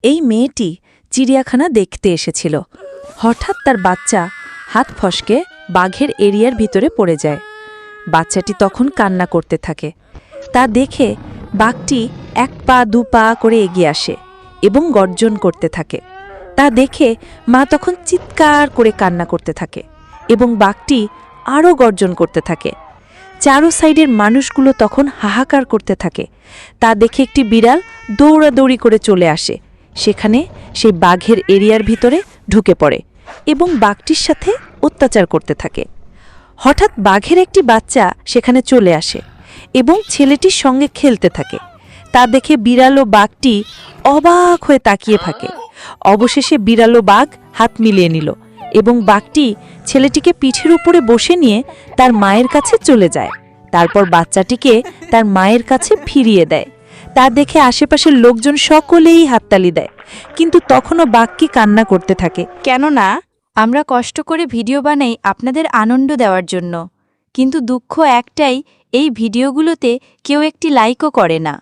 এই মেয়েটি চিড়িয়াখানা দেখতে এসেছিল। হঠাৎ তার বাচ্চা হাত ফসকে বাঘের এরিয়ার ভিতরে পড়ে যায়। বাচ্চাটি তখন কান্না করতে থাকে। তা দেখে বাঘটি 1 পা 2 পা করে এগিয়ে আসে এবং গর্জন করতে থাকে। তা দেখে মা তখন চিৎকার করে কান্না করতে থাকে এবং বাঘটি আরও গর্জন করতে থাকে। চারো সাইডের মানুষগুলো তখন হাহাকার করতে থাকে। তা দেখে একটি বিড়াল দৌড়াদৌড়ি করে চলে আসে। সেখানে সেই বাঘের এরিয়ার ভিতরে ঢুকে পড়ে এবং বাঘটির সাথে অত্যাচার করতে থাকে। হঠাৎ বাঘের একটি বাচ্চা সেখানে চলে আসে এবং ছেলেটির সঙ্গে খেলতে থাকে। তা দেখে বিড়াল ও বাঘটি অবাক হয়ে তাকিয়ে থাকে। অবশেষে বিড়াল ও বাঘ হাত মিলিয়ে নিল এবং বাঘটি ছেলেটিকে পিঠের উপরে বসে নিয়ে তার মায়ের কাছে চলে যায়। তারপর বাচ্চাটিকে তার মায়ের কাছে ফিরিয়ে দেয়। তা দেখে আশেপাশের লোকজন সকলেই হাততালি দেয়, কিন্তু তখনও বাঘটি কান্না করতে থাকে। কেননা আমরা কষ্ট করে ভিডিও বানাই আপনাদের আনন্দ দেওয়ার জন্য, কিন্তু দুঃখ একটাই, এই ভিডিওগুলোতে কেউ একটি লাইকও করে না।